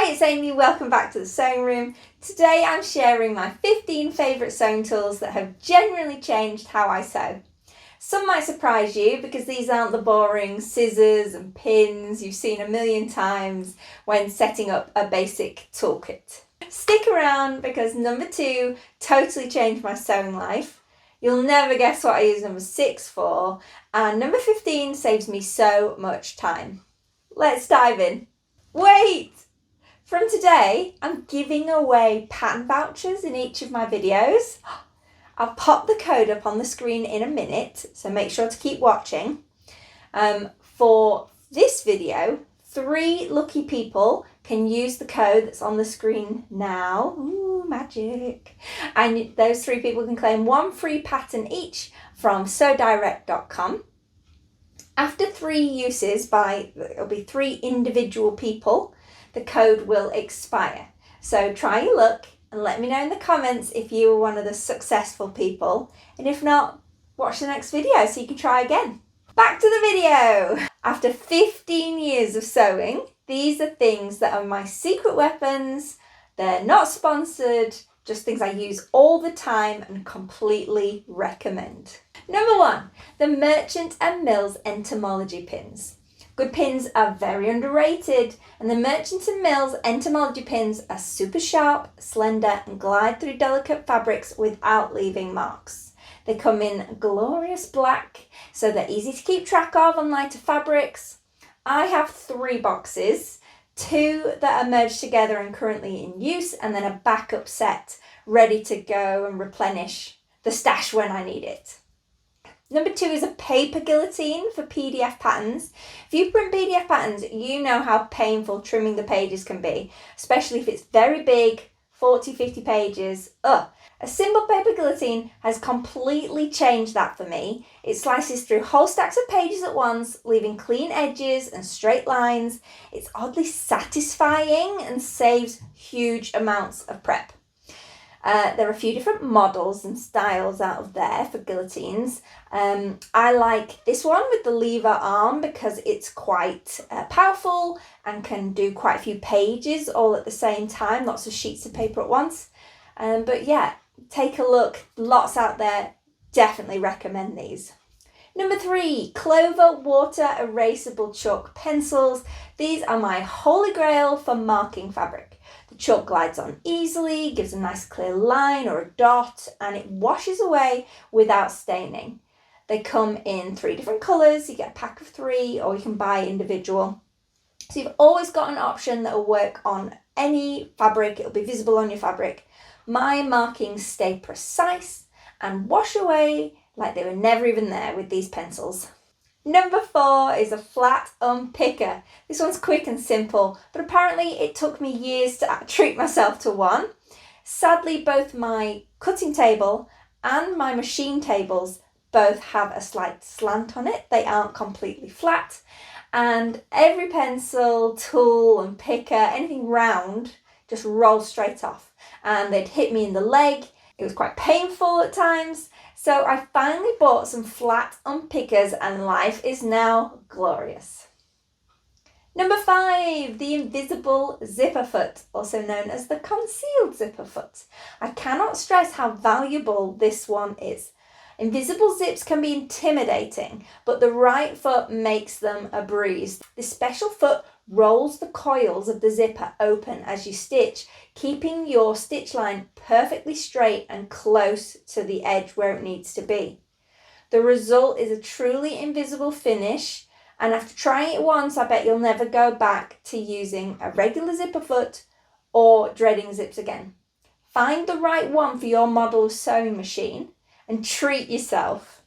Hi, it's Amy. Welcome back to the Sewing Room. Today I'm sharing my 15 favourite sewing tools that have genuinely changed how I sew. Some might surprise you because these aren't the boring scissors and pins you've seen a million times when setting up a basic toolkit. Stick around because number 2 totally changed my sewing life. You'll never guess what I use number 6 for, and number 15 saves me so much time. Let's dive in. Wait! From today, I'm giving away pattern vouchers in each of my videos. I'll pop the code up on the screen in a minute, so make sure to keep watching. For this video, 3 lucky people can use the code that's on the screen now. Ooh, magic. And those 3 people can claim 1 free pattern each from sewdirect.com. After 3 uses it'll be 3 individual people, the code will expire. So try your luck and let me know in the comments if you were one of the successful people. And if not, watch the next video so you can try again. Back to the video. After 15 years of sewing, these are things that are my secret weapons. They're not sponsored, just things I use all the time and completely recommend. Number 1, the Merchant & Mills entomology pins. Good pins are very underrated, and the Merchant & Mills entomology pins are super sharp, slender, and glide through delicate fabrics without leaving marks. They come in glorious black, so they're easy to keep track of on lighter fabrics. I have 3 boxes, 2 that are merged together and currently in use, and then a backup set ready to go and replenish the stash when I need it. Number 2 is a paper guillotine for PDF patterns. If you print PDF patterns, you know how painful trimming the pages can be, especially if it's very big, 40, 50 pages. A simple paper guillotine has completely changed that for me. It slices through whole stacks of pages at once, leaving clean edges and straight lines. It's oddly satisfying and saves huge amounts of prep. There are a few different models and styles out of there for guillotines. I like this one with the lever arm because it's quite powerful and can do quite a few pages all at the same time, lots of sheets of paper at once. But yeah, take a look, lots out there, definitely recommend these. Number 3, Clover Water Erasable Chalk Pencils. These are my holy grail for marking fabric. The chalk glides on easily, gives a nice clear line or a dot, and it washes away without staining. They come in 3 different colours. You get a pack of 3 or you can buy individual. So you've always got an option that will work on any fabric. It'll be visible on your fabric. My markings stay precise and wash away like they were never even there with these pencils. Number 4 is a flat unpicker. This one's quick and simple, but apparently it took me years to treat myself to one. Sadly, both my cutting table and my machine tables both have a slight slant on it. They aren't completely flat, and every pencil, tool and picker, anything round, just rolls straight off, and they'd hit me in the leg. It was quite painful at times. So I finally bought some flat unpickers and life is now glorious. Number 5, the invisible zipper foot, also known as the concealed zipper foot. I cannot stress how valuable this one is. Invisible zips can be intimidating, but the right foot makes them a breeze. This special foot rolls the coils of the zipper open as you stitch, keeping your stitch line perfectly straight and close to the edge where it needs to be. The result is a truly invisible finish, and after trying it once, I bet you'll never go back to using a regular zipper foot or dreading zips again. Find the right one for your model of sewing machine and treat yourself.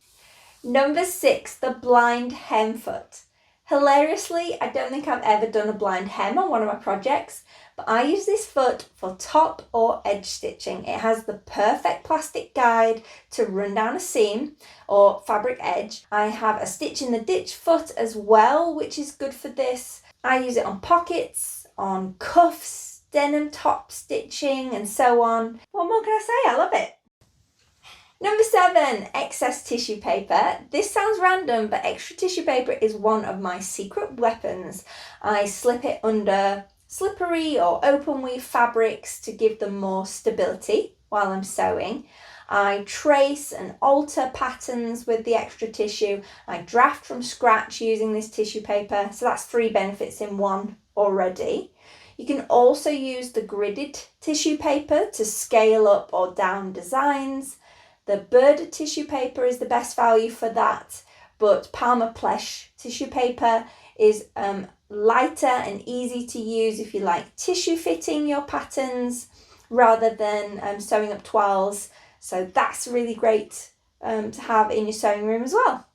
Number 6, the blind hem foot. Hilariously, I don't think I've ever done a blind hem on one of my projects, but I use this foot for top or edge stitching. It has the perfect plastic guide to run down a seam or fabric edge. I have a stitch in the ditch foot as well, which is good for this. I use it on pockets, on cuffs, denim top stitching and so on. What more can I say? I love it. Number 7, excess tissue paper. This sounds random, but extra tissue paper is one of my secret weapons. I slip it under slippery or open weave fabrics to give them more stability while I'm sewing. I trace and alter patterns with the extra tissue. I draft from scratch using this tissue paper. So that's 3 benefits in one already. You can also use the gridded tissue paper to scale up or down designs. The birded tissue paper is the best value for that, but Palmer Plesh tissue paper is lighter and easy to use if you like tissue fitting your patterns rather than sewing up toiles. So that's really great to have in your sewing room as well.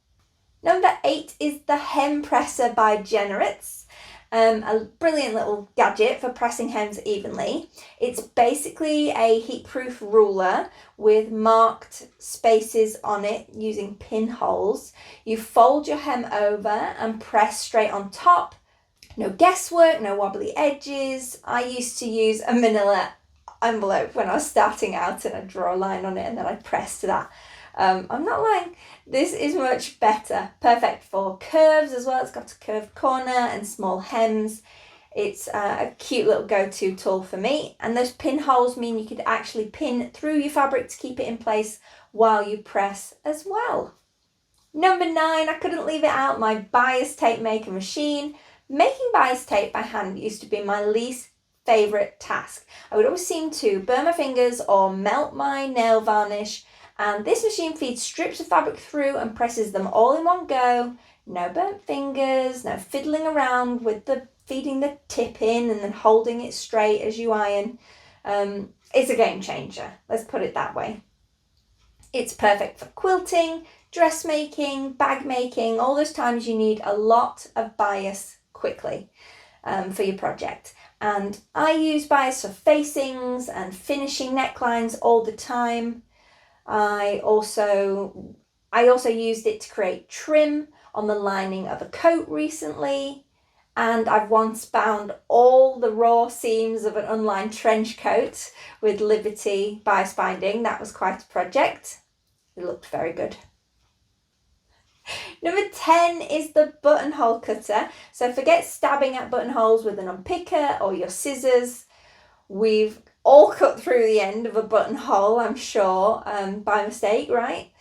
Number 8 is the Hem Presser by Generitz. A brilliant little gadget for pressing hems evenly. It's basically a heat-proof ruler with marked spaces on it using pinholes. You fold your hem over and press straight on top. No guesswork, no wobbly edges. I used to use a manila envelope when I was starting out, and I'd draw a line on it and then I'd press to that. I'm not lying, this is much better. Perfect for curves as well. It's got a curved corner and small hems. It's a cute little go-to tool for me. And those pinholes mean you could actually pin through your fabric to keep it in place while you press as well. Number 9, I couldn't leave it out, my bias tape maker machine. Making bias tape by hand used to be my least favourite task. I would always seem to burn my fingers or melt my nail varnish, and this machine feeds strips of fabric through and presses them all in one go. No burnt fingers, no fiddling around with feeding the tip in and then holding it straight as you iron. It's a game changer, let's put it that way. It's perfect for quilting, dressmaking, bag making, all those times you need a lot of bias quickly for your project. And I use bias for facings and finishing necklines all the time. I also used it to create trim on the lining of a coat recently, and I've once bound all the raw seams of an unlined trench coat with Liberty bias binding. That was quite a project. It looked very good. Number 10 is the buttonhole cutter. So forget stabbing at buttonholes with an unpicker or your scissors. We've all cut through the end of a buttonhole, I'm sure, by mistake, right?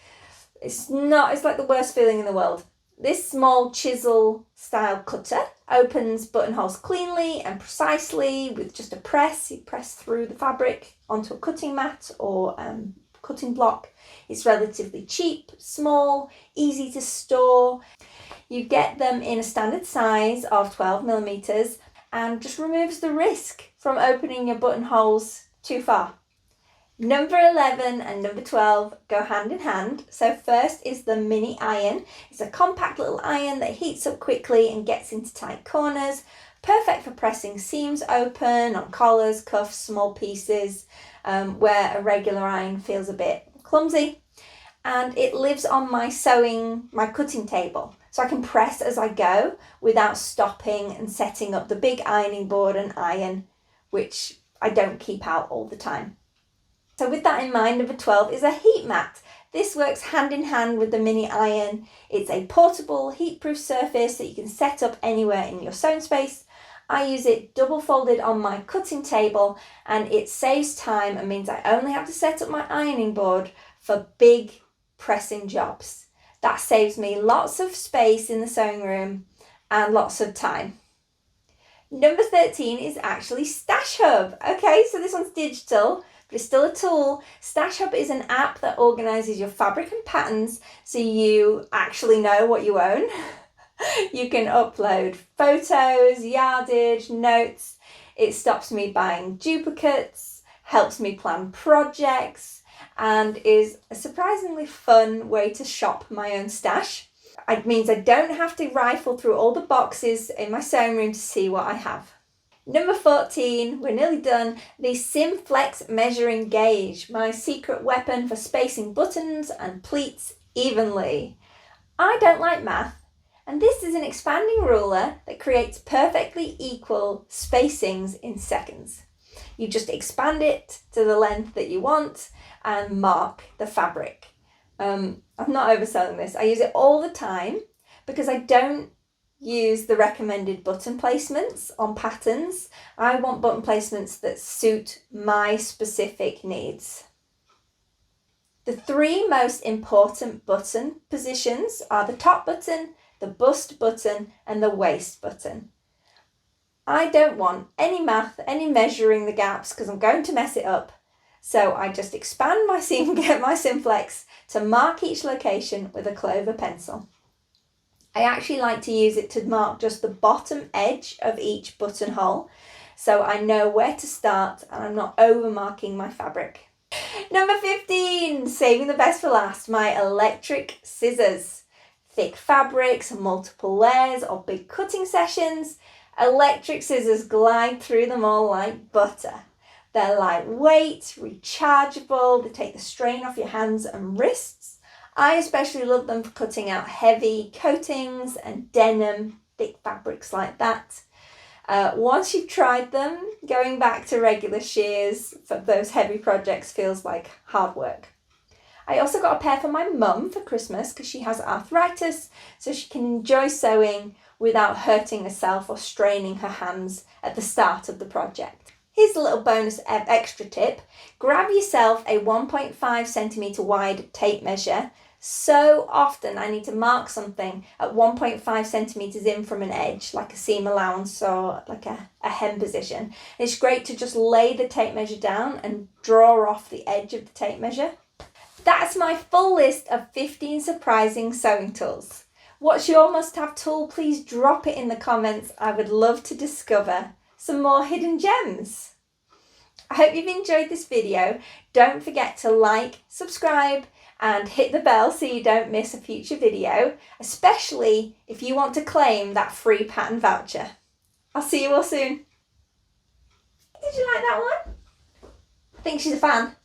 It's like the worst feeling in the world. This small chisel style cutter opens buttonholes cleanly and precisely with just a press. You press through the fabric onto a cutting mat or cutting block. It's relatively cheap, small, easy to store. You get them in a standard size of 12 millimeters and just removes the risk from opening your buttonholes too far. Number 11 and number 12 go hand in hand. So first is the mini iron. It's a compact little iron that heats up quickly and gets into tight corners. Perfect for pressing seams open on collars, cuffs, small pieces, where a regular iron feels a bit clumsy. And it lives on my cutting table. So I can press as I go without stopping and setting up the big ironing board and iron, which I don't keep out all the time. So with that in mind, number 12 is a heat mat. This works hand in hand with the mini iron. It's a portable heat-proof surface that you can set up anywhere in your sewing space. I use it double folded on my cutting table, and it saves time and means I only have to set up my ironing board for big pressing jobs. That saves me lots of space in the sewing room and lots of time. Number 13 is actually Stash Hub. Okay, so this one's digital, but it's still a tool. Stash Hub is an app that organises your fabric and patterns so you actually know what you own. You can upload photos, yardage, notes. It stops me buying duplicates, helps me plan projects, and is a surprisingly fun way to shop my own stash. It means I don't have to rifle through all the boxes in my sewing room to see what I have. Number 14, we're nearly done, the Simflex measuring gauge, my secret weapon for spacing buttons and pleats evenly. I don't like math, and this is an expanding ruler that creates perfectly equal spacings in seconds. You just expand it to the length that you want and mark the fabric. I'm not overselling this. I use it all the time because I don't use the recommended button placements on patterns. I want button placements that suit my specific needs. The 3 most important button positions are the top button, the bust button, and the waist button. I don't want any math, any measuring the gaps, because I'm going to mess it up. So I just expand my Simplex to mark each location with a Clover pencil. I actually like to use it to mark just the bottom edge of each buttonhole, so I know where to start and I'm not over marking my fabric. Number 15, saving the best for last, my electric scissors. Thick fabrics, multiple layers, or big cutting sessions, electric scissors glide through them all like butter. They're lightweight, rechargeable, they take the strain off your hands and wrists. I especially love them for cutting out heavy coatings and denim, thick fabrics like that. Once you've tried them, going back to regular shears for those heavy projects feels like hard work. I also got a pair for my mum for Christmas because she has arthritis, so she can enjoy sewing without hurting herself or straining her hands at the start of the project. Here's a little bonus extra tip. Grab yourself a 1.5 centimetre wide tape measure. So often I need to mark something at 1.5 centimetres in from an edge, like a seam allowance or like a hem position. It's great to just lay the tape measure down and draw off the edge of the tape measure. That's my full list of 15 surprising sewing tools. What's your must-have tool? Please drop it in the comments. I would love to discover some more hidden gems. I hope you've enjoyed this video. Don't forget to like, subscribe, and hit the bell so you don't miss a future video, especially if you want to claim that free pattern voucher. I'll see you all soon. Did you like that one? I think she's a fan.